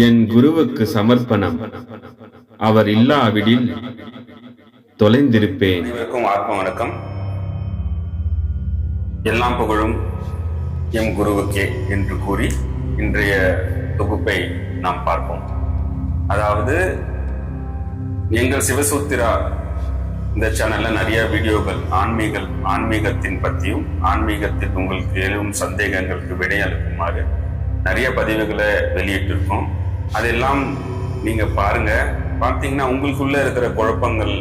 என் குருவுக்கு சமர்ப்பணம். அவர் இல்லாவிடில் தொலைந்திருப்பேன். அனைவருக்கும் ஆத்ம வணக்கம். எல்லாம் புகழும் எம் குருவுக்கே என்று கூறி இன்றைய தொகுப்பை நாம் பார்ப்போம். அதாவது எங்கள் சிவசூத்திரா இந்த சேனல்ல நிறைய வீடியோகள் ஆன்மீகத்தின் பற்றியும் ஆன்மீகத்தில் உங்களுக்கு எழும் சந்தேகங்களுக்கு விடையளிக்குமாறு நிறைய பதிவுகளை வெளியிட்டிருக்கோம். அதெல்லாம் நீங்க பாருங்க. பார்த்தீங்கன்னா உங்களுக்குள்ள இருக்கிற குழப்பங்கள்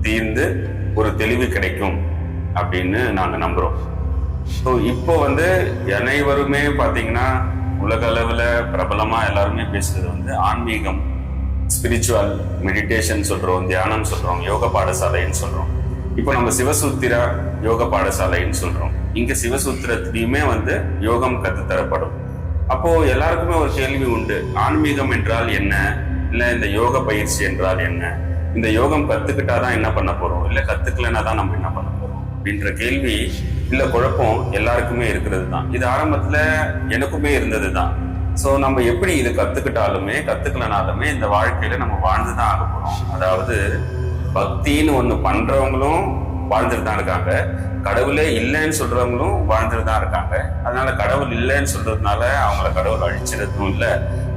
தீர்ந்து ஒரு தெளிவு கிடைக்கும் அப்படின்னு நாங்க நம்புறோம். ஸோ இப்போ அனைவருமே பார்த்தீங்கன்னா உலக அளவில் பிரபலமா எல்லாருமே பேசுறது ஆன்மீகம், ஸ்பிரிச்சுவல், மெடிடேஷன் சொல்றோம், தியானம் சொல்றோம், யோக பாடசாலைன்னு சொல்றோம். இப்போ நம்ம சிவசூத்திரா யோக பாடசாலைன்னு சொல்றோம். இங்க சிவசூத்திரத்திலையுமே யோகம் கற்றுத்தரப்படும். அப்போ எல்லாருக்குமே ஒரு கேள்வி உண்டு, ஆன்மீகம் என்றால் என்ன, இல்ல இந்த யோக பயிற்சி என்றால் என்ன, இந்த யோகம் கத்துக்கிட்டாதான் என்ன பண்ண போறோம், இல்ல கத்துக்கலன்னா தான் நம்ம என்ன பண்ண போறோம் அப்படின்ற கேள்வி இல்ல குழப்பம் எல்லாருக்குமே இருக்கிறது தான். இது ஆரம்பத்துல எனக்குமே இருந்தது தான். ஸோ நம்ம எப்படி இது கத்துக்கிட்டாலுமே கத்துக்கலனாலுமே இந்த வாழ்க்கையில நம்ம வாழ்ந்துதான் ஆக போறோம். அதாவது பக்தின்னு ஒண்ணு பண்றவங்களும் வாழ்ந்துட்டு தான் இருக்காங்க, கடவுளே இல்லைன்னு சொல்றவங்களும் வாழ்ந்துட்டு தான் இருக்காங்க. அதனால கடவுள் இல்லைன்னு சொல்றதுனால அவங்கள கடவுள் அழிச்சிடறதும் இல்லை,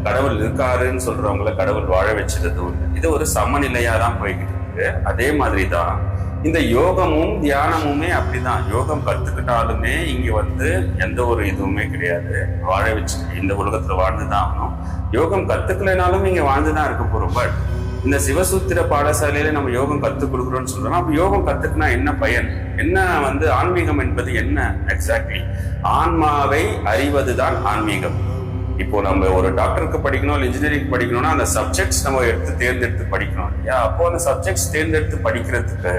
கடவுள் இருக்காருன்னு சொல்றவங்கள கடவுள் வாழ வச்சிடறதும் இல்லை. இது ஒரு சமநிலையா தான் போய்கிட்டு இருக்கு. அதே மாதிரி தான் இந்த யோகமும் தியானமுமே அப்படிதான். யோகம் கத்துக்கிட்டாலுமே இங்க எந்த ஒரு இதுவுமே கிடையாது, வாழ வச்சு இந்த உலகத்துல வாழ்ந்துதான் ஆகணும். யோகம் கத்துக்கலைனாலும் இங்க வாழ்ந்துதான் இருக்க போறோம். பட் இந்த சிவசூத்திர பாடசாலையில நம்ம யோகம் கத்துக் கொடுக்குறோம்னு சொல்றோம். அப்ப யோகம் கத்துக்குனா என்ன பயன், என்ன ஆன்மீகம் என்பது என்ன எக்ஸாக்ட்லி? ஆன்மாவை அறிவதுதான் ஆன்மீகம். இப்போ நம்ம ஒரு டாக்டருக்கு படிக்கணும், இல்லை இன்ஜினியரிங் படிக்கணும்னா அந்த சப்ஜெக்ட்ஸ் நம்ம தேர்ந்தெடுத்து படிக்கணும் இல்லையா? அப்போ அந்த சப்ஜெக்ட்ஸ் தேர்ந்தெடுத்து படிக்கிறதுக்கு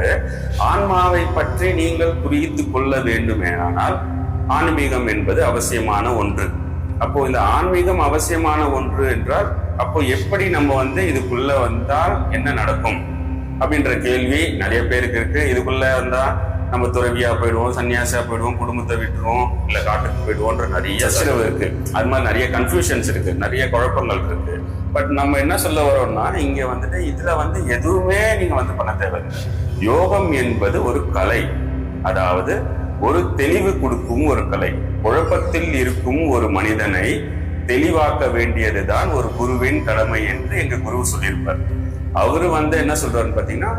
ஆன்மாவை பற்றி நீங்கள் புரிந்து கொள்ள வேண்டுமேனால் ஆன்மீகம் என்பது அவசியமான ஒன்று. அப்போ இந்த ஆன்மீகம் அவசியமான ஒன்று என்றால் அப்போ எப்படி நம்ம இதுக்குள்ள வந்தால் என்ன நடக்கும் அப்படின்ற கேள்வி நிறைய பேருக்கு இருக்கு. இதுக்குள்ள வந்தா நம்ம துறவியா போயிடுவோம், சன்னியாசியா போயிடுவோம், குடும்பத்தை விட்டுருவோம், இல்ல காட்டுக்கு போயிடுவோன்ற நிறைய சிரவு இருக்கு. அது மாதிரி நிறைய கன்ஃபியூஷன்ஸ் இருக்கு, நிறைய குழப்பங்கள் இருக்கு. பட் நம்ம என்ன சொல்ல வரோம்னா இங்க இதுல எதுவுமே நீங்க பண்ண தேவையில்லை. யோகம் என்பது ஒரு கலை, அதாவது ஒரு தெளிவு கொடுக்கும் ஒரு கலை. குழப்பத்தில் இருக்கும் ஒரு மனிதனை தெளிவாக்க வேண்டியதுதான் ஒரு குருவின் கடமை என்று எங்க குரு சொல்லியிருப்பார். அவரு என்ன சொல்றாருன்னு பாத்தீங்கன்னா,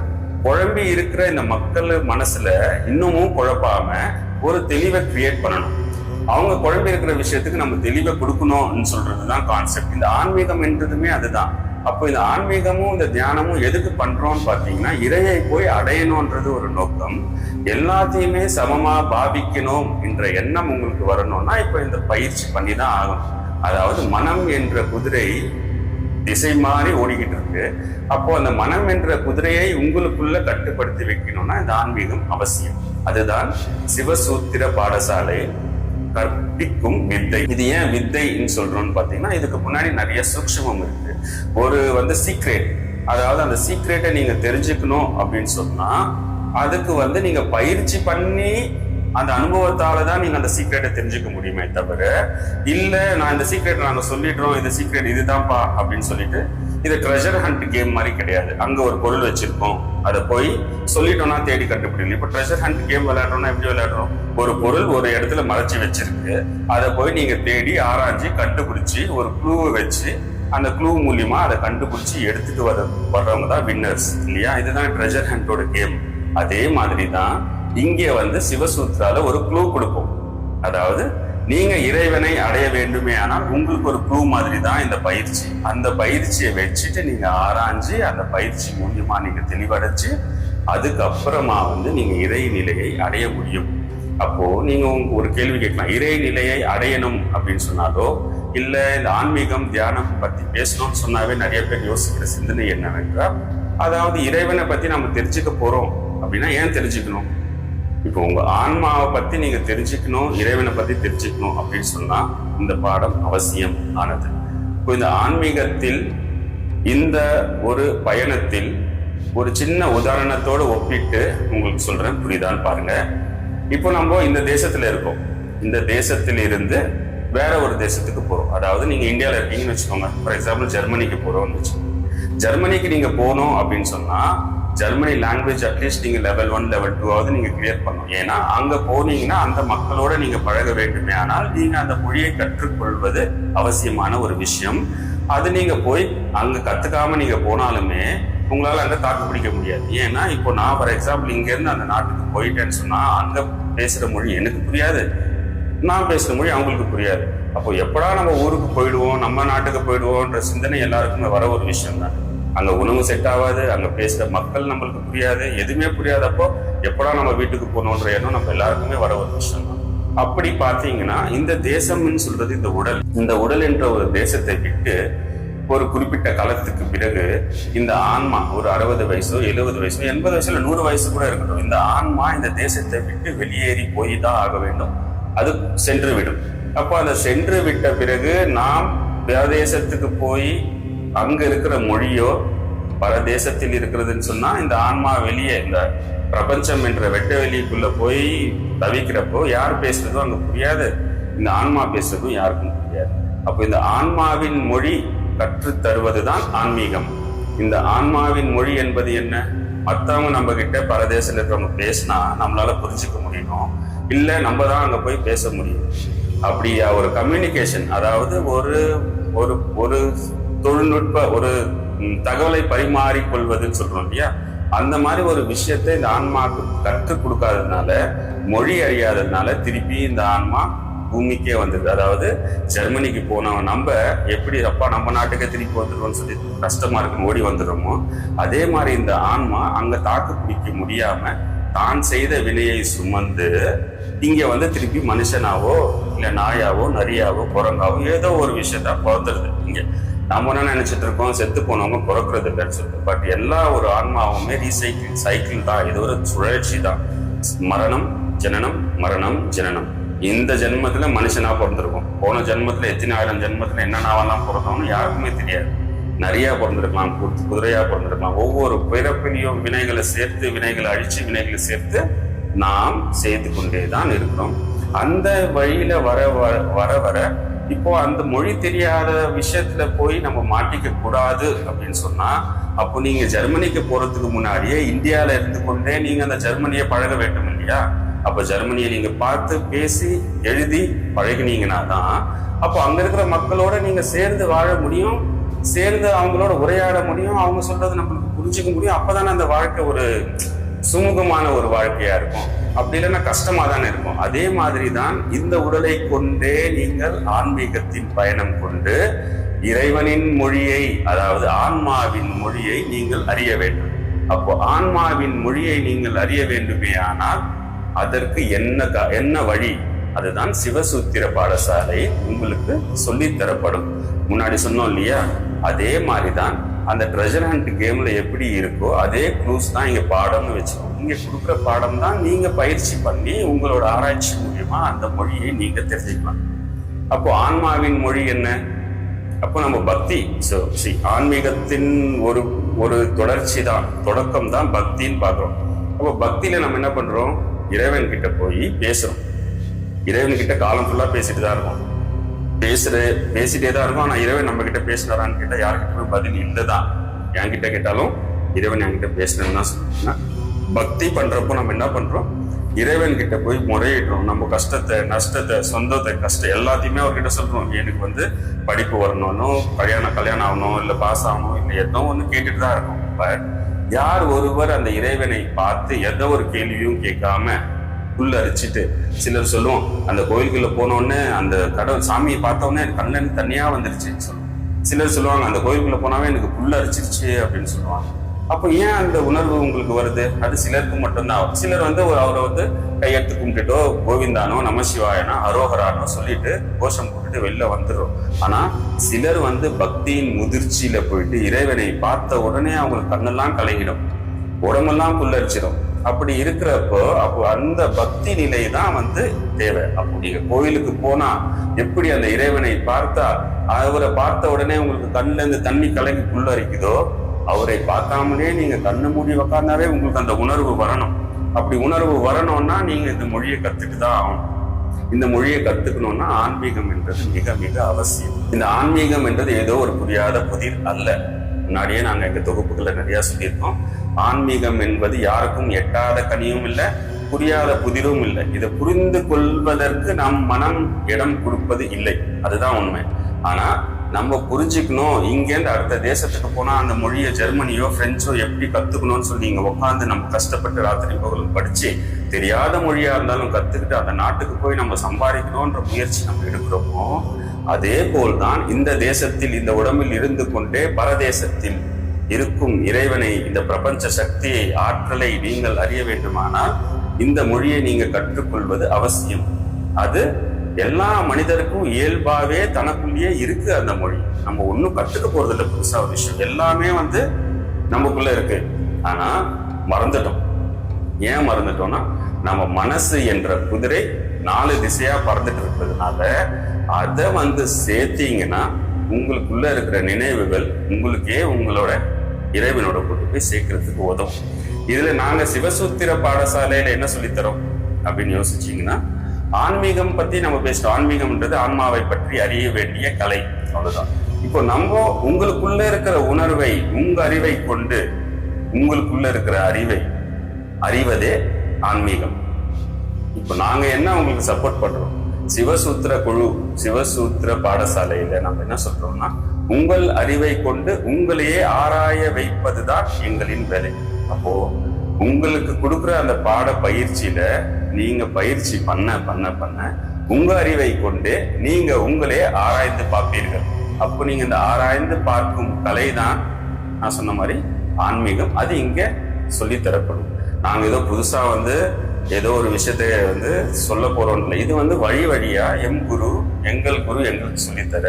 குழம்பி இருக்கிற இந்த மக்கள் மனசுல இன்னமும் குழப்பாம ஒரு தெளிவை கிரியேட் பண்ணணும். அவங்க குழம்பி இருக்கிற விஷயத்துக்கு நம்ம தெளிவை கொடுக்கணும்னு சொல்றதுதான் கான்செப்ட். இந்த ஆன்மீகம் என்றதுமே அதுதான். அப்போ இந்த ஆன்மீகமும் இந்த தியானமும் எதுக்கு பண்றோம்னு பாத்தீங்கன்னா, இறையை போய் அடையணும்ன்றது ஒரு நோக்கம். எல்லாத்தையுமே சமமா பாவிக்கணும் என்ற எண்ணம் உங்களுக்கு வரணும்னா இப்ப இந்த பயிற்சி பண்ணி தான் ஆகணும். அதாவது மனம் என்ற குதிரை திசை மாறி ஓடிக்கிட்டு இருக்கு. அப்போ அந்த மனம் என்ற குதிரையை உங்களுக்குள்ள கட்டுப்படுத்தி வைக்கணும்னா இந்த ஆன்மீகம் அவசியம். அதுதான் சிவசூத்திர பாடசாலை கற்பிக்கும் வித்தை. இது ஏன் வித்தைன்னு சொல்றோம்னு பாத்தீங்கன்னா, இதுக்கு முன்னாடி நிறைய சூக்ஷ்மம் இருக்கு. ஒரு சீக்ரெட், அதாவது அந்த சீக்ரெட்டை நீங்க தெரிஞ்சுக்கணும் அப்படின்னு சொன்னா அதுக்கு நீங்க பயிற்சி பண்ணி அந்த அனுபவத்தால தான் நீங்க அந்த சீக்ரெட்டை தெரிஞ்சுக்க முடியுமே தவிர, இல்ல நான் இந்த சீக்ரெட் நாங்க சொல்லிடுறோம், இந்த சீக்ரெட் இதுதான்ப்பா அப்படின்னு சொல்லிட்டு இது ட்ரெஷர் ஹண்ட் கேம் மாதிரி கிடையாது. அங்க ஒரு பொருள் வச்சிருக்கோம், அதை போய் சொல்லிட்டோம்னா தேடி கண்டுபிடிக்கணும். இப்ப ட்ரெஷர் ஹண்ட் கேம் விளையாடுறோம்னா எப்படி விளையாடுறோம்? ஒரு பொருள் ஒரு இடத்துல மறைச்சு வச்சிருக்கு, அதை போய் நீங்க தேடி ஆராய்ச்சி கண்டுபிடிச்சி ஒரு க்ளூவை வச்சு அந்த க்ளூ மூலியமா அதை கண்டுபிடிச்சி எடுத்துட்டு வர்றவங்க தான் வின்னர்ஸ் இல்லையா? இதுதான் ட்ரெஷர் ஹண்டோட கேம். அதே மாதிரி தான் இங்கே சிவசூத்ரால ஒரு க்ளூ கொடுப்போம். அதாவது நீங்க இறைவனை அடைய வேண்டுமே ஆனால் உங்களுக்கு ஒரு க்ளூ மாதிரி தான் இந்த பயிற்சி. அந்த பயிற்சியை வச்சுட்டு நீங்க ஆராய்ஞ்சு அந்த பயிற்சி மூலியமா நீங்க தெளிவடைச்சு அதுக்கப்புறமா நீங்க இறை நிலையை அடைய முடியும். அப்போ நீங்க ஒரு கேள்வி கேட்கலாம், இறை நிலையை அடையணும் அப்படின்னு சொன்னாலோ இல்ல இந்த ஆன்மீகம் தியானம் பத்தி பேசணும்னு சொன்னாவே நிறைய பேர் யோசிக்கிற சிந்தனை என்னவென்றால், அதாவது இறைவனை பத்தி நம்ம தெரிஞ்சுக்க போறோம் அப்படின்னா ஏன் தெரிஞ்சுக்கணும்? இப்போ உங்க ஆன்மாவை பத்தி நீங்க தெரிஞ்சுக்கணும், இறைவனை பத்தி தெரிஞ்சுக்கணும் அப்படின்னு சொன்னா இந்த பாடம் அவசியம் ஆனது. இப்போ இந்த ஆன்மீகத்தில் இந்த ஒரு பயணத்தில் ஒரு சின்ன உதாரணத்தோடு ஒப்பிட்டு உங்களுக்கு சொல்றேன், புரியுதான்னு பாருங்க. இப்போ நம்ம இந்த தேசத்துல இருக்கோம். இந்த தேசத்தில் இருந்து வேற ஒரு தேசத்துக்கு போறோம். அதாவது நீங்க இந்தியாவில் இருக்கீங்கன்னு வச்சுக்கோங்க, ஃபார் எக்ஸாம்பிள் ஜெர்மனிக்கு போறோம்னு வச்சுக்கோங்க. ஜெர்மனிக்கு நீங்க போகணும் அப்படின்னு சொன்னா ஜெர்மனி லாங்குவேஜ் அட்லீஸ்ட் நீங்க லெவல் 1 லெவல் 2 நீங்க கிளியர் பண்ணணும். ஏன்னா அங்க போனீங்கன்னா அந்த மக்களோட நீங்க பழக வேண்டுமே, ஆனால் நீங்க அந்த மொழியை கற்றுக்கொள்வது அவசியமான ஒரு விஷயம். அது நீங்க போய் அங்க கத்துக்காம நீங்க போனாலுமே உங்களால அங்க தாக்கு பிடிக்க முடியாது. ஏன்னா இப்போ நான் ஃபார் எக்ஸாம்பிள் இங்க இருந்து அந்த நாட்டுக்கு போயிட்டேன்னு சொன்னா அங்க பேசுற மொழி எனக்கு புரியாது, நான் பேசுற மொழி அவங்களுக்கு புரியாது. அப்போ எப்படா நம்ம ஊருக்கு போயிடுவோம், நம்ம நாட்டுக்கு போயிடுவோம்ன்ற சிந்தனை எல்லாருக்குமே வர ஒரு விஷயம் தான். அங்க உணவு செட் ஆகாது, அங்க பேசுற மக்கள் நம்மளுக்கு புரியாது, எதுவுமே புரியாதப்போ எப்படா நம்ம வீட்டுக்கு போகணுன்ற எண்ணம் நம்ம எல்லாருக்குமே வர ஒரு விஷயம் தான். அப்படி பார்த்தீங்கன்னா இந்த தேசம்னு சொல்றது இந்த உடல் என்ற ஒரு தேசத்தை விட்டு ஒரு குறிப்பிட்ட காலத்துக்கு பிறகு இந்த ஆன்மா ஒரு 60 வயசோ 70 வயசோ 80 வயசுல 100 வயசு கூட இருக்கட்டும், இந்த ஆன்மா இந்த தேசத்தை விட்டு வெளியேறி போய் தான் ஆக வேண்டும். அது சென்று விடும். அப்போ அந்த சென்று விட்ட பிறகு நாம் பிரதேசத்துக்கு போய் அங்க இருக்கிற மொழியோ பரதேசத்தில் இருக்கிறதுன்னு சொன்னா இந்த ஆன்மா வெளியே இந்த பிரபஞ்சம் என்ற வெட்ட வெளிக்குள்ள போய் தவிக்கிறப்போ யார் பேசுறதும் அங்க புரியாது, இந்த ஆன்மா பேசுறதும் யாருக்கும் புரியாது. அப்போ இந்த ஆன்மாவின் மொழி கற்று தருவதுதான் ஆன்மீகம். இந்த ஆன்மாவின் மொழி என்பது என்ன? மற்றவங்க நம்ம கிட்ட பரதேசத்துல இருக்கிறவங்க பேசினா நம்மளால புரிஞ்சுக்க முடியணும், இல்ல நம்ம தான் அங்க போய் பேச முடியும். அப்படியா ஒரு கம்யூனிகேஷன், அதாவது ஒரு ஒரு ஒரு தொழில்நுட்ப ஒரு தகவலை பரிமாறிக்கொள்வதுன்னு சொல்றோம் இல்லையா, அந்த மாதிரி ஒரு விஷயத்தை இந்த ஆன்மாவுக்கு கற்றுக் கொடுக்காததுனால, மொழி அறியாததுனால திருப்பி இந்த ஆன்மா பூமிக்கே வந்தது. அதாவது ஜெர்மனிக்கு போனவன் நம்ம எப்படி அப்பா நம்ம நாட்டுக்கே திருப்பி வந்துடுவோம்னு சொல்லி கஷ்டமா இருக்குன்னு ஓடி வந்துடுறோமோ, அதே மாதிரி இந்த ஆன்மா அங்க தாக்கு பிடிக்க முடியாம தான் செய்த வினையை சுமந்து இங்க வந்து திருப்பி மனுஷனாவோ இல்ல நாயாவோ நரியாவோ குரங்காவோ ஏதோ ஒரு விஷயத்த பிறந்துருது. இங்க நம்ம என்ன நினைச்சிட்டு இருக்கோம், செத்து போனவங்க பிறக்கிறது இல்லைன்னு சொல்லிட்டு. பட் எல்லா ஒரு ஆன்மாவுமே சைக்கிள் தான், இது ஒரு சுழற்சி தான். மரணம் ஜனனம் மரணம் ஜனனம். இந்த ஜென்மத்துல மனுஷனா பிறந்திருக்கும், போன ஜென்மத்துல எத்தனை ஆயிரம் ஜென்மத்துல என்னென்னவெல்லாம் பிறந்தோம்னு யாருக்குமே தெரியாது. நிறைய பிறந்திருக்கலாம், குதிரையா பிறந்திருக்கலாம். ஒவ்வொரு பிறப்பிலையும் வினைகளை சேர்த்து வினைகளை அழிச்சு வினைகளை சேர்த்து நாம் செய்து கொண்டேதான் இருக்கிறோம். அந்த வழியில வர வர வர இப்போ அந்த மொழி தெரியாத விஷயத்துல போய் நம்ம மாட்டிக்க கூடாது அப்படின்னு சொன்னா, அப்போ நீங்க ஜெர்மனிக்கு போறதுக்கு முன்னாடியே இந்தியால இருந்து கொண்டே நீங்க அந்த ஜெர்மனியை பழக வேண்டும் இல்லையா? அப்ப ஜெர்மனியை நீங்க பார்த்து பேசி எழுதி பழகினீங்கன்னா தான் அப்போ அங்க இருக்கிற மக்களோட நீங்க சேர்ந்து வாழ முடியும், சேர்ந்து அவங்களோட உரையாட முடியும், அவங்க சொல்றது நம்மளுக்கு புரிஞ்சுக்க முடியும். அப்பதானே அந்த வாழ்க்கை ஒரு சுமூகமான ஒரு வாழ்க்கையா இருக்கும். அப்படி இல்லைன்னா கஷ்டமா தானே இருக்கும். அதே மாதிரி தான் இந்த உடலை கொண்டே நீங்கள் ஆன்மீகத்தின் பயணம் கொண்டு இறைவனின் மொழியை, அதாவது ஆன்மாவின் மொழியை நீங்கள் அறிய வேண்டும். அப்போ ஆன்மாவின் மொழியை நீங்கள் அறிய வேண்டுமே ஆனால் அதற்கு என்ன வழி? அதுதான் சிவசூத்திர பாடசாலை உங்களுக்கு சொல்லித்தரப்படும். முன்னாடி சொன்னோம் இல்லையா, அதே மாதிரிதான் அந்த ட்ரெஷர் ஹண்ட் கேம்ல எப்படி இருக்கோ அதே க்ளூஸ் தான் இங்க பாடம்னு வச்சுக்கோங்க. இங்க கொடுக்குற பாடம் தான் நீங்க பயிற்சி பண்ணி உங்களோட ஆராய்ச்சி மூலியமா அந்த மொழியை நீங்க தெரிஞ்சுக்கலாம். அப்போ ஆன்மாவின் மொழி என்ன? அப்போ நம்ம பக்தி, ஆன்மீகத்தின் ஒரு ஒரு தொடர்ச்சி தான், தொடக்கம் தான் பக்தின்னு பாக்குறோம். அப்போ பக்தியில நம்ம என்ன பண்றோம்? இறைவன் கிட்ட போய் பேசுறோம். இறைவன் கிட்ட காலம் ஃபுல்லா பேசிட்டு தான் இருக்கும், பேசிட்டே தான் இருக்கும். ஆனா இறைவன் நம்ம கிட்ட பேசினாரான்னு கேட்டா யாருக்கிட்டமே பதில் இல்லைதான். என்கிட்ட கேட்டாலும் இறைவன் என்கிட்ட பேசினேன்னு தான் சொல்லுவேன். பக்தி பண்றப்போ நம்ம என்ன பண்றோம்? இறைவன் கிட்ட போய் முறையிடுறோம். நம்ம கஷ்டத்தை நஷ்டத்தை சொந்தத்தை கஷ்டம் எல்லாத்தையுமே அவர்கிட்ட சொல்றோம். எனக்கு வந்து படிப்பு வரணும்னு, கல்யாணம் ஆகணும், இல்ல பாஸ் ஆகணும், இல்லை ஏதோ ஒன்று கேட்டுட்டு தான் இருக்கும். பட் யார் ஒருவர் அந்த இறைவனை பார்த்து எந்த ஒரு கேள்வியும் கேட்காம புல்லரிச்சிட்டு, சிலர் சொல்லுவோம் அந்த கோயிலுக்குள்ள போனோடனே அந்த கடவுள் சாமியை பார்த்தோன்னே கண்ணன் தனியா வந்துருச்சுன்னு சொல்லுவோம். சிலர் சொல்லுவாங்க அந்த கோயிலுக்குள்ள போனாவே எனக்கு புல்லரிச்சிருச்சு அப்படின்னு சொல்லுவாங்க. அப்போ ஏன் அந்த உணர்வு உங்களுக்கு வருது? அது சிலருக்கு மட்டும்தான். சிலர் வந்து அவரை வந்து கையெடுத்து கும்பிட்டுட்டோ கோவிந்தானோ நமசிவாயனோ அரோகரானோ சொல்லிட்டு கோஷம் போட்டுட்டு வெளில வந்துடும். ஆனா சிலர் வந்து பக்தியின் முதிர்ச்சியில போயிட்டு இறைவனை பார்த்த உடனே அவங்களுக்கு கண்ணெல்லாம் கலங்கிடும், உடம்பெல்லாம் புல்லரிச்சிடும். அப்படி இருக்கிறப்போ அப்போ அந்த பக்தி நிலை தான் வந்து தேவை. அப்போ நீங்க கோயிலுக்கு போனா எப்படி அந்த இறைவனை பார்த்தா அவரை பார்த்த உடனே உங்களுக்கு கண்ணுல இருந்து தண்ணி கலங்கி புல்லரிக்குதோ, அவரை பார்க்காமலே நீங்க கண்ணு மூடி உக்காந்தாவே உங்களுக்கு அந்த உணர்வு வரணும். அப்படி உணர்வு வரணும்னா நீங்க இந்த மொழியை கத்துட்டு தான் ஆகணும். இந்த மொழியை கத்துக்கணும்னா ஆன்மீகம் என்றது மிக மிக அவசியம். இந்த ஆன்மீகம் என்றது ஏதோ ஒரு புரியாத புதிர் அல்ல. முன்னாடியே நாங்க எங்க தொகுப்புகளை நிறைய சொல்லியிருக்கோம். ஆன்மீகம் என்பது யாருக்கும் எட்டாத கனியும் இல்லை, புரியாத புதிரும் இல்லை. இதை புரிந்து கொள்வதற்கு நம் மனம் இடம் கொடுப்பது இல்லை, அதுதான் உண்மை. ஆனா நம்ம புரிஞ்சுக்கணும், இங்கேருந்து அடுத்த தேசத்துக்கு போனா அந்த மொழியை ஜெர்மனியோ பிரெஞ்சோ எப்படி கத்துக்கணும்னு சொல்லி இங்க உட்காந்து நம்ம கஷ்டப்பட்டு ராத்திரி பகலும் படிச்சு தெரியாத மொழியா இருந்தாலும் கத்துக்கிட்டு அந்த நாட்டுக்கு போய் நம்ம சம்பாதிக்கணும்ன்ற முயற்சி நம்ம எடுக்கிறோமோ, அதே போல்தான் இந்த தேசத்தில் இந்த உடம்பில் இருந்து கொண்டே பரதேசத்தில் இருக்கும் இறைவனை, இந்த பிரபஞ்ச சக்தியை, ஆற்றலை நீங்கள் அறிய வேண்டுமானால் இந்த மொழியை நீங்க கற்றுக்கொள்வது அவசியம். அது எல்லா மனிதருக்கும் இயல்பாவே தனக்குள்ளேயே இருக்கு அந்த மொழி. நம்ம ஒன்றும் கற்றுக்க போறது இல்லை புதுசா ஒரு விஷயம், எல்லாமே நமக்குள்ள இருக்கு. ஆனா மறந்துட்டோம். ஏன் மறந்துட்டோம்னா நம்ம மனசு என்ற குதிரை 4 திசையா பறந்துட்டு இருக்கிறதுனால அதை சேர்த்தீங்கன்னா உங்களுக்குள்ள இருக்கிற நினைவுகள் உங்களுக்கே உங்களோட இறைவனோட கொண்டு போய் சேர்க்கறதுக்கு உதவும். இதுல நாங்க சிவசூத்திர பாடசாலையில என்ன சொல்லித்தரோம் அப்படின்னு யோசிச்சீங்கன்னா, ஆன்மீகம் பத்தி நம்ம பேசிட்டோம். ஆன்மீகம்ன்றது ஆன்மாவை பற்றி அறிய வேண்டிய கலை, அவ்வளவுதான். இப்போ நம்ம உங்களுக்குள்ள இருக்கிற உணர்வை, உங்க அறிவை கொண்டு உங்களுக்குள்ள இருக்கிற அறிவை அறிவதே ஆன்மீகம். இப்போ நாங்க என்ன உங்களுக்கு சப்போர்ட் பண்றோம்? சிவசூத்திர குழு, சிவசூத்திர பாடசாலையில நம்ம என்ன சொல்றோம்னா, உங்கள் அறிவை கொண்டு உங்களையே ஆராய வைப்பதுதான் எங்களின் வேலை. அப்போ உங்களுக்கு கொடுக்குற அந்த பாட பயிற்சியில நீங்க பயிற்சி பண்ண பண்ண பண்ண உங்க அறிவை கொண்டு நீங்க உங்களே ஆராய்ந்து பார்ப்பீர்கள். அப்போ நீங்க இந்த ஆராய்ந்து பார்க்கும் கலை தான் நான் சொன்ன மாதிரி ஆன்மீகம். அது இங்க சொல்லித்தரப்படும். நாங்க ஏதோ புதுசா ஏதோ ஒரு விஷயத்த சொல்ல போறோம் இல்லை. இது வழி வழியா எம் குரு, எங்கள் குரு எங்களுக்கு சொல்லித்தர,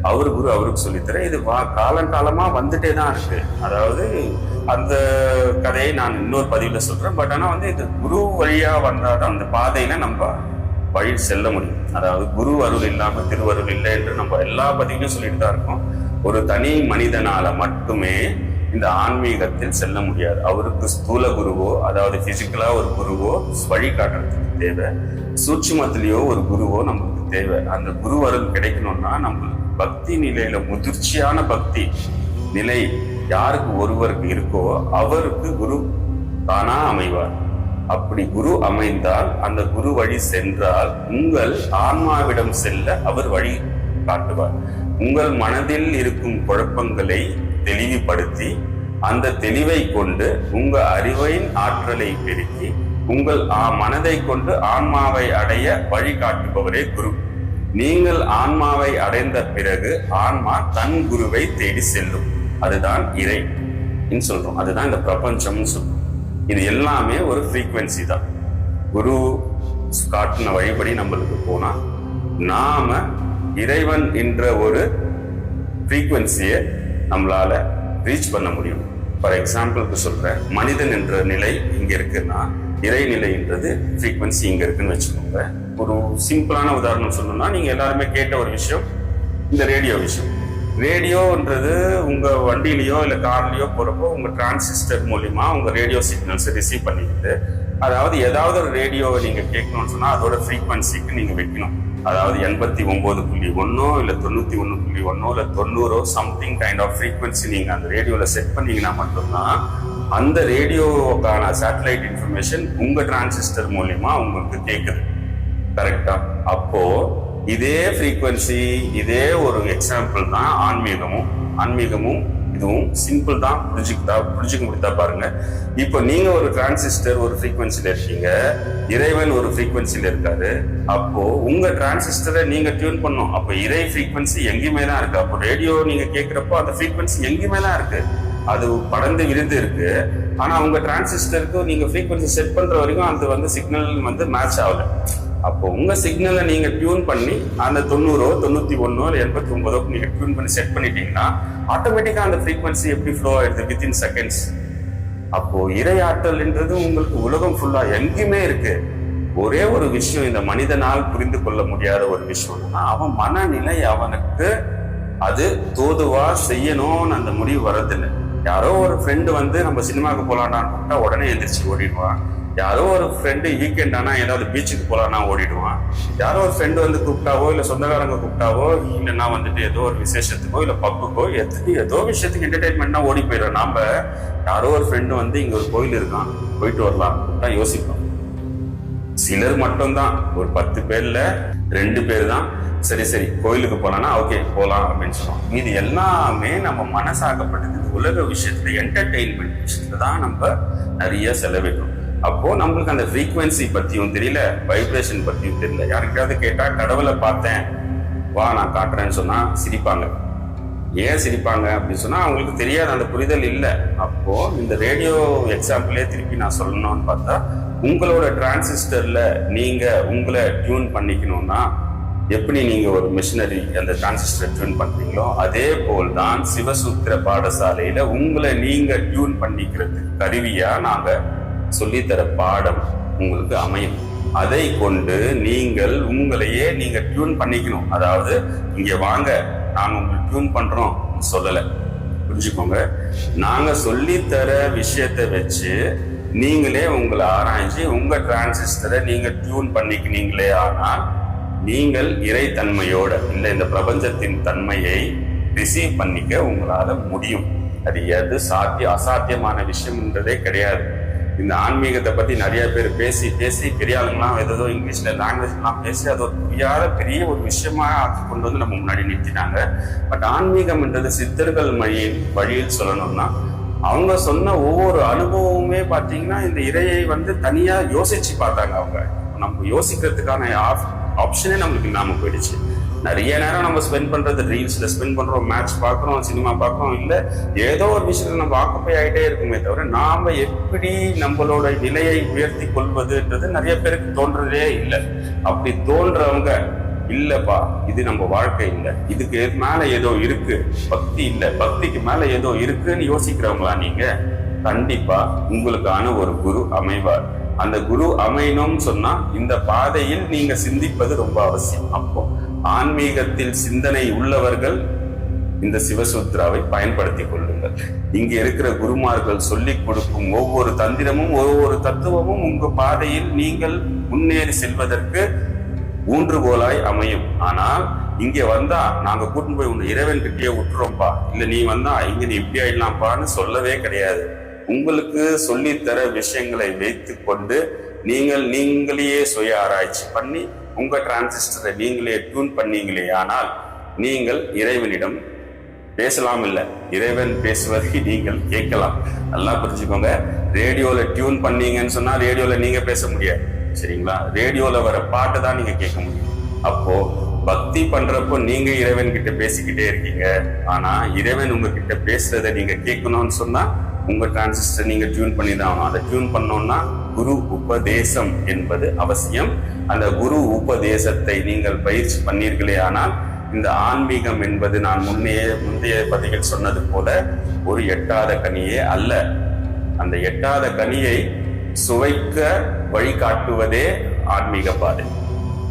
அவர் குரு அவருக்கு சொல்லித்தர, இது காலங்காலமா வந்துட்டே தான் இருக்கு. அதாவது அந்த கதையை நான் இன்னொரு பதிவுல சொல்றேன். பட் ஆனா இது குரு வழியா வந்தாதான் அந்த பாதையில நம்ம வழி செல்ல முடியும். அதாவது குரு அருள் இல்லாம திருவருள் இல்லை என்று நம்ம எல்லா பதிவிலும் சொல்லிட்டு தான் இருக்கோம். ஒரு தனி மனிதனால மட்டுமே இந்த ஆன்மீகத்தில் செல்ல முடியாது. அவருக்கு ஸ்தூல குருவோ, அதாவது பிசிக்கலா ஒரு குருவோ வழிகாட்டுறதுக்கு தேவை. சூட்சுமத்திலேயோ ஒரு குருவோ நமக்கு தேவை. அந்த குரு அருள் கிடைக்கணும்னா நம்மளுக்கு பக்தி நிலையில முதிர்ச்சியான பக்தி நிலை யாருக்கு ஒருவருக்கு இருக்கோ அவருக்கு குரு தானா அமைவார். அப்படி குரு அமைந்தால், அந்த குரு வழி சென்றால் உங்கள் ஆன்மாவிடம் செல்ல அவர் வழி காட்டுவார். உங்கள் மனதில் இருக்கும் குழப்பங்களை தெளிவுபடுத்தி அந்த தெளிவை கொண்டு உங்க அறிவின் ஆற்றலை பெருக்கி உங்கள் மனதை கொண்டு ஆன்மாவை அடைய வழிகாட்டுபவரே குரு. நீங்கள் ஆன்மாவை அடைந்த பிறகு ஆன்மா தன் குருவை தேடி செல்லும். அதுதான் இறை சொல்றோம். அதுதான் இந்த பிரபஞ்சம்னு சொல்றோம். இது எல்லாமே ஒரு ஃப்ரீக்வன்சி தான். குரு காட்டின வழிபடி நம்மளுக்கு போனா நாம இறைவன் என்ற ஒரு ஃப்ரீக்வன்சியை நம்மளால ரீச் பண்ண முடியும். ஃபார் எக்ஸாம்பிளுக்கு சொல்றேன், மனிதன் என்ற நிலை இங்க இருக்குன்னா இறைநிலைன்றது ஃப்ரீக்வன்சி இங்க இருக்குன்னு வச்சுக்கோங்க. ஒரு சிம்பிளான உதாரணம் சொல்லணும்னா, நீங்க எல்லாருமே கேட்ட ஒரு விஷயம் இந்த ரேடியோ விஷயம். ரேடியோன்றது உங்க வண்டியிலயோ இல்ல கார்லயோ போறப்போ உங்க டிரான்சிஸ்டர் மூலியமா உங்க ரேடியோ சிக்னல்ஸ் ரிசீவ் பண்ணிக்கிட்டு, அதாவது ஏதாவது ஒரு ரேடியோவை நீங்க கேட்கணும்னு சொன்னா அதோட ஃப்ரீக்வன்சிக்கு நீங்க வைக்கணும். அதாவது 89.1 இல்ல 91.1 இல்ல 90 சம்திங் கைண்ட் ஆஃப் ஃப்ரீக்வன்சி நீங்க அந்த ரேடியோல செட் பண்ணீங்கன்னா மட்டும்தான் அந்த ரேடியோவுக்கான சேட்டலைட் இன்ஃபர்மேஷன் உங்க டிரான்சிஸ்டர் மூலியமா உங்களுக்கு கேட்குது. கரெக்டா? அப்போ இதே ஃப்ரீக்வன்சி, இதே ஒரு எக்ஸாம்பிள் தான் ஆன்மீகமும் இதுவும் சிம்பிள் தான். புரிஞ்சுக்க முடியுதா பாருங்க. இப்போ நீங்க ஒரு டிரான்சிஸ்டர் ஒரு ஃப்ரீக்வன்சில இருக்கீங்க, இறைவன் ஒரு ஃப்ரீக்வன்சில இருக்காரு. அப்போ உங்க டிரான்சிஸ்டரை நீங்க டியூன் பண்ணும். அப்போ இறை ஃப்ரீக்வன்சி எங்கேயுமே தான் இருக்கு. அப்போ ரேடியோ நீங்க கேட்கிறப்போ அந்த ஃப்ரீக்வன்சி எங்கேயுமே தான் இருக்கு, அது படர்ந்து விரிந்து இருக்கு. ஆனா உங்க டிரான்சிஸ்டருக்கு நீங்க ஃப்ரீக்வன்சி செட் பண்ற வரைக்கும் அது சிக்னல் மேட்ச் ஆகல. அப்போ உங்க சிக்னலை நீங்க டியூன் பண்ணி அந்த 90 91 89 நீங்க டியூன் பண்ணி செட் பண்ணிட்டீங்கன்னா ஆட்டோமேட்டிக்கா அந்த ஃப்ரீக்வன்சி எப்படி ஃப்ளோ ஆயிடுது வித்தின் செகண்ட்ஸ். அப்போ இறை ஆற்றல்ன்றது உங்களுக்கு உலகம் ஃபுல்லா எங்கேயுமே இருக்கு. ஒரே ஒரு விஷயம் இந்த மனிதனால் புரிந்து கொள்ள முடியாத ஒரு விஷயம்னா, அவன் மனநிலை அவனுக்கு அது தோதுவா செய்யணும்னு அந்த முடிவு வர்றதில்லை. யாரோ ஒரு ஃப்ரெண்டு நம்ம சினிமாவுக்கு போலான்னு கூப்பிட்டா உடனே எந்திரிச்சு ஓடிடுவான். யாரோ ஒரு ஃப்ரெண்டு வீக்கெண்ட் ஆனா ஏதாவது பீச்சுக்கு போலான்னா ஓடிடுவான். யாரோ ஒரு ஃப்ரெண்டு வந்து கூப்பிட்டாவோ இல்ல சொந்தக்காரங்க கூப்பிட்டாவோ இல்லைன்னா வந்துட்டு ஏதோ ஒரு விசேஷத்துக்கோ இல்ல பப்புக்கோ ஏதோ விஷயத்துக்கு என்டர்டைன்மெண்ட்னா ஓடி போயிடும். நாம யாரோ ஒரு ஃப்ரெண்டு வந்து இங்க ஒரு கோயில் இருக்கான் போயிட்டு வரலாம் தான் யோசிப்போம். சிலர் மட்டும்தான், ஒரு 10 பேர்ல 2 பேர் தான் சரி கோயிலுக்கு போலான்னா ஓகே போலாம் அப்படின்னு சொல்லுவோம். இது எல்லாமே நம்ம மனசாகப்பட்டது உலக விஷயத்துல என்டர்டெயின்மெண்ட் விஷயத்துல தான் நம்ம நிறைய செலவிடுறோம். அப்போ நம்மளுக்கு அந்த ஃப்ரீக்வன்சி பத்தியும் தெரியல, வைப்ரேஷன் பத்தியும் தெரியல. யாருக்காவது கேட்டா கடவுளை பார்த்தேன் வா நான் காட்டுறேன்னு சொன்னா சிரிப்பாங்க. ஏன் சிரிப்பாங்க அப்படின்னு சொன்னா அவங்களுக்கு தெரியாது, அந்த புரிதல் இல்லை. அப்போ இந்த ரேடியோ எக்ஸாம்பிளே திருப்பி நான் சொல்லணும்னு பார்த்தா, உங்களோட டிரான்சிஸ்டர்ல நீங்க உங்களை டியூன் பண்ணிக்கணும்னா எப்படி நீங்க ஒரு மிஷினரி அந்த டிரான்சிஸ்டர் டியூன் பண்றீங்களோ அதே போல் தான் சிவசூத்திர பாடசாலையில உங்களை நீங்க டியூன் பண்ணிக்கிறதுக்கு கருவியா நாங்க சொல்லித்தர பாடம் உங்களுக்கு அமையும். அதை கொண்டு நீங்கள் உங்களையே நீங்க டியூன் பண்ணிக்கணும். அதாவது இங்க வாங்க நாங்க உங்களுக்கு டியூன் பண்றோம் சொல்லல, புரிஞ்சுக்கோங்க. நாங்க சொல்லித்தர விஷயத்தை வச்சு நீங்களே உங்களை ஆராய்ச்சி உங்க டிரான்சிஸ்டரை நீங்க டியூன் பண்ணிக்கினீங்களே ஆனால் நீங்கள் இறைத்தன்மையோட இல்லை இந்த பிரபஞ்சத்தின் தன்மையை ரிசீவ் பண்ணிக்க உங்களால முடியும். அது எது அசாத்தியமான விஷயம்ன்றதே கிடையாது. இந்த ஆன்மீகத்தை பத்தி நிறைய பேர் பேசி பெரிய ஆளுங்களாம் ஏதோ இங்கிலீஷ்ல லாங்குவேஜ் எல்லாம் பேசி அது ஒரு புரியாத பெரிய ஒரு விஷயமா ஆக்கி கொண்டு வந்து நம்ம முன்னாடி நிறுத்தினாங்க. பட் ஆன்மீகம்ன்றது சித்தர்கள் வழியில் சொல்லணும்னா அவங்க சொன்ன ஒவ்வொரு அனுபவமுமே பாத்தீங்கன்னா இந்த இறையை வந்து தனியா யோசிச்சு பார்த்தாங்க. அவங்க நம்ம யோசிக்கிறதுக்கான ஆப்ஷனே நம்மளுக்கு இல்லாம போயிடுச்சு. நிறைய நேரம் நம்ம ஸ்பெண்ட் பண்றது ரீல்ஸ்ல ஸ்பெண்ட் பண்றோம், மேட்ச் பாக்குறோம், சினிமா பாக்குறோம், இல்ல ஏதோ ஒரு விஷயத்துல நம்ம ஆக்குப்பை ஆகிட்டே இருக்குமே தவிர நாம எப்படி நம்மளோட நிலையை உயர்த்தி கொள்வதுன்றது நிறைய பேருக்கு தோன்றதே இல்லை. அப்படி தோன்றவங்க இல்லப்பா இது நம்ம வாழ்க்கை இல்லை, இதுக்கு மேல ஏதோ இருக்கு, பக்தி இல்லை, பக்திக்கு மேல ஏதோ இருக்குன்னு யோசிக்கிறவங்களா நீங்க, கண்டிப்பா உங்களுக்கான ஒரு குரு அமைவார். அந்த குரு அமையணும்னு சொன்னா இந்த பாதையில் நீங்க சிந்திப்பது ரொம்ப அவசியம். அப்போ ஆன்மீகத்தில் சிந்தனை உள்ளவர்கள் இந்த சிவசூத்ராவை பயன்படுத்திக் கொள்ளுங்கள். இங்க இருக்கிற குருமார்கள் சொல்லிக் கொடுக்கும் ஒவ்வொரு தந்திரமும் ஒவ்வொரு தத்துவமும் உங்க பாதையில் நீங்கள் முன்னேறி செல்வதற்கு ஊன்றுகோலாய் அமையும். ஆனால் இங்க வந்தா நாங்க கூட்டிட்டு போய் உன்னை இறைவன் கிட்டே விட்டுறோம்ப்பா, இல்ல நீ வந்தா இங்க நீ இப்படி ஆயிடலாம்ப்பான்னு சொல்லவே கிடையாது. உங்களுக்கு சொல்லித்தர விஷயங்களை வைத்து கொண்டு நீங்களே சுய ஆராய்ச்சி பண்ணி உங்க டிரான்சிஸ்டரை நீங்களே டியூன் பண்ணீங்களே ஆனால் நீங்கள் இறைவனிடம் பேசலாம். இல்ல இறைவன் பேசுவதை நீங்கள் கேட்கலாம். நல்லா புரிஞ்சுக்கோங்க. ரேடியோல டியூன் பண்ணீங்கன்னு சொன்னா ரேடியோல நீங்க பேச முடியாது, சரிங்களா? ரேடியோல வர பாட்டு தான் நீங்க கேட்க முடியும். அப்போ பக்தி பண்றப்போ நீங்க இறைவன் கிட்ட பேசிக்கிட்டே இருக்கீங்க. ஆனா இறைவன் உங்ககிட்ட பேசுறதை நீங்க கேட்கணும்னு சொன்னா உங்க டிரான்சிஸ்டர் நீங்க டியூன் பண்ணி தான் ஆகணும். அதை டியூன் பண்ணோம்னா குரு உபதேசம் என்பது அவசியம். அந்த குரு உபதேசத்தை நீங்கள் பயிற்சி பண்ணீர்களே ஆனால் இந்த ஆன்மீகம் என்பது நான் முந்தைய பதிவில் சொன்னது போல ஒரு எட்டாத கனியே அல்ல. அந்த எட்டாத கனியை சுவைக்க வழிகாட்டுவதே ஆன்மீக பாதை.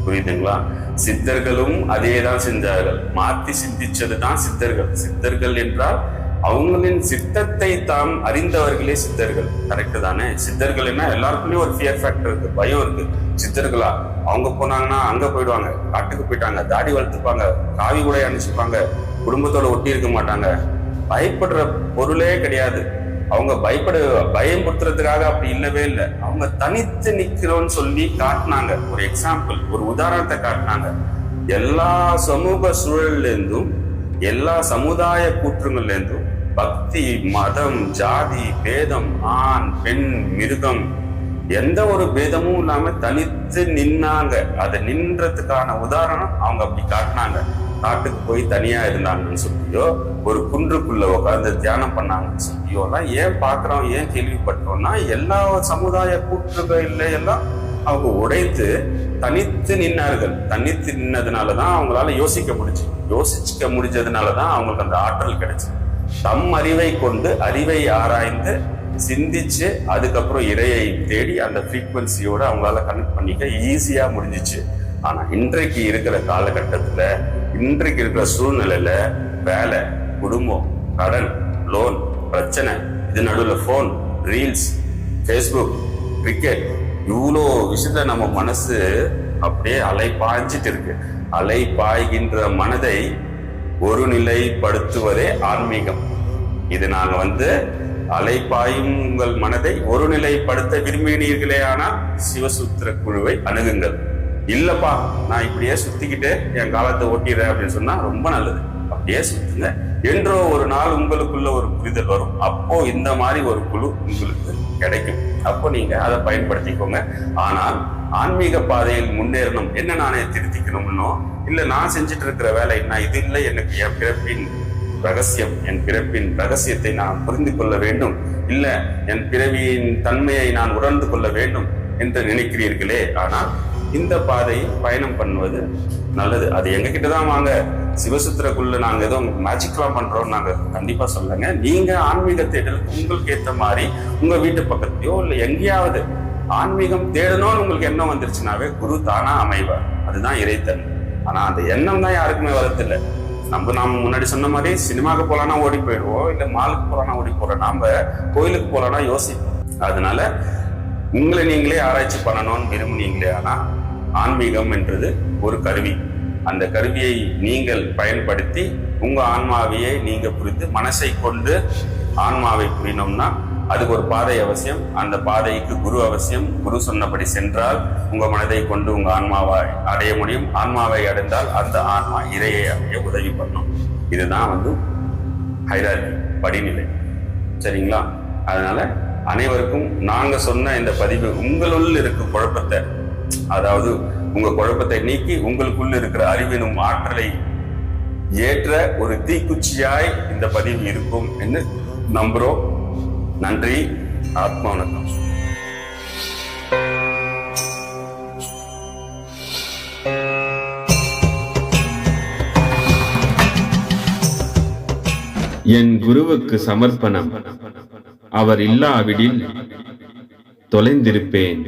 புரியுதுங்களா? சித்தர்களும் அதே தான் செஞ்சார்கள். மாற்றி சிந்திச்சதுதான் சித்தர்கள். சித்தர்கள் என்றால் அவங்களின் சித்தத்தை தாம் அறிந்தவர்களே சித்தர்கள். கரெக்ட் தானே? சித்தர்கள் என்ன எல்லாருக்குள்ளயும் ஒரு ஃபியர் ஃபேக்டர் இருக்கு, பயம் இருக்கு. சித்தர்களா அவங்க போனாங்கன்னா அங்க போயிடுவாங்க, காட்டுக்கு போயிட்டாங்க, தாடி வளர்த்துப்பாங்க, காவி கூட அணிச்சுப்பாங்க, குடும்பத்தோட ஒட்டி இருக்க மாட்டாங்க, பயப்படுற பொருளே கிடையாது. அவங்க பயம்படுத்துறதுக்காக அப்படி இல்லவே இல்லை. அவங்க தனித்து நிக்கிறோன்னு சொல்லி காட்டினாங்க. ஒரு எக்ஸாம்பிள், ஒரு உதாரணத்தை காட்டினாங்க. எல்லா சமூக சூழல்ல இருந்தும் எல்லா சமுதாய கூற்றுங்கள்ல இருந்தும் பக்தி, மதம், ஜாதி, பேதம், ஆண், பெண், மிருகம் எந்த ஒரு பேதமும் இல்லாம தனித்து நின்னாங்க. அதை நின்றதுக்கான உதாரணம் அவங்க அப்படி காட்டினாங்க. காட்டுக்கு போய் தனியா இருந்தாங்கன்னு சொல்லியோ, ஒரு குன்றுக்குள்ள உட்கார்ந்து தியானம் பண்ணாங்கன்னு சொல்லியோ எல்லாம் ஏன் பாக்குறோம், ஏன் கேள்விப்பட்டோம்னா எல்லா சமுதாய கூற்றுகள் எல்லாம் அவங்க உடைத்து தனித்து நின்னார்கள். தனித்து நின்னதுனாலதான் அவங்களால யோசிக்க முடிஞ்சதுனாலதான் அவங்களுக்கு அந்த ஆற்றல் கிடைச்சது. தம் அறிவை கொண்டு அறிவை ஆராய்ந்து சிந்திச்சு அதுக்கப்புறம் இறையை தேடி அந்த ஃப்ரீக்வன்சியோட அவங்களால கனெக்ட் பண்ணிக்க ஈஸியா முடிஞ்சிச்சு. ஆனா இன்றைக்கு இருக்கிற காலகட்டத்துல, இன்றைக்கு இருக்கிற சூழ்நிலையில வேலை, குடும்பம், கடன், லோன், பிரச்சனை, இது நடுவில் போன், ரீல்ஸ், ஃபேஸ்புக், கிரிக்கெட் இவ்வளோ விஷயத்துல நம்ம மனசு அப்படியே அலை பாய்ஞ்சிட்டு இருக்கு. அலை பாய்கின்ற மனதை ஒருநிலைப்படுத்துவதே ஆன்மீகம். இது நாங்க அலைப்பாயும் உங்கள் மனதை ஒருநிலைப்படுத்த விரும்பினீர்களே ஆனால் சிவசூத்திர குழுவை அணுகுங்கள். இல்லப்பா நான் இப்படியே சுத்திக்கிட்டு என் காலத்தை ஓட்டிடுறேன் அப்படின்னு சொன்னா ரொம்ப நல்லது. அப்படியே சுத்துங்க. என்றோ ஒரு நாள் உங்களுக்குள்ள ஒரு புரிதல் வரும். அப்போ இந்த மாதிரி ஒரு குழு உங்களுக்கு கிடைக்கும். அப்போ நீங்க அதை பயன்படுத்திக்கோங்க. ஆனால் ஆன்மீக பாதையில் முன்னேறணும், என்ன நானே திருத்திக்கணும்னோ இல்ல நான் செஞ்சுட்டு இருக்கிற வேலை நான் இது இல்லை, எனக்கு என் பிறப்பின் ரகசியம், என் பிறப்பின் ரகசியத்தை நான் புரிந்து கொள்ள வேண்டும், இல்ல என் பிறவியின் தன்மையை நான் உணர்ந்து கொள்ள வேண்டும் என்று நினைக்கிறீர்களே. ஆனால் இந்த பாதையை பயணம் பண்ணுவது நல்லது. அது எங்க கிட்டதான் வாங்க, சிவசூத்திரக்குள்ள நாங்க ஏதோ மேஜிக்லாம் பண்றோம் நாங்க கண்டிப்பா சொல்லுங்க. நீங்க ஆன்மீக தேடலுக்கு உங்களுக்கு ஏத்த மாதிரி உங்க வீட்டு பக்கத்தையோ இல்ல எங்கேயாவது ஆன்மீகம் தேடணும்னு உங்களுக்கு எண்ணம் வந்துருச்சுனாவே குரு தானா அமைவார். அதுதான் இறைத்தன்மை. ஆனா அந்த எண்ணம் தான் யாருக்குமே வரதில்லை. நாம முன்னாடி சொன்ன மாதிரி சினிமாவுக்கு போலானா ஓடி போயிடுவோம், இல்ல மாலுக்கு போலானா ஓடி போறோம், நாம கோயிலுக்கு போலானா யோசிப்போம். அதனால உங்களை நீங்களே ஆராய்ச்சி பண்ணணும்னு விரும்புனீங்களே. ஆனா ஆன்மீகம் என்றது ஒரு கருவி. அந்த கருவியை நீங்கள் பயன்படுத்தி உங்க ஆன்மாவையே நீங்க புரிந்து மனசை கொண்டு ஆன்மாவை புரியணும்னா அதுக்கு ஒரு பாதை அவசியம். அந்த பாதைக்கு குரு அவசியம். குரு சொன்னபடி சென்றால் உங்க மனதை கொண்டு உங்க ஆன்மாவை அடைய முடியும். ஆன்மாவை அடைந்தால் அந்த ஆன்மா இறையை அடைய உதவி பண்ணும். இதுதான் ஹைரார்கி, படிநிலை. சரிங்களா? அதனால அனைவருக்கும் நாங்க சொன்ன இந்த பதிவு உங்களுள் இருக்கும் குழப்பத்தை, அதாவது உங்க குழப்பத்தை நீக்கி உங்களுக்குள்ள இருக்கிற அறிவினும் ஆற்றலை ஏற்ற ஒரு தீக்குச்சியாய் இந்த பதிவு இருக்கும் என்று நம்புறோம். நன்றி. ஆத்மா வணக்கம். என் குருவுக்கு சமர்ப்பணம். அவர் இல்லாவிடில் தொலைந்திருப்பேன்.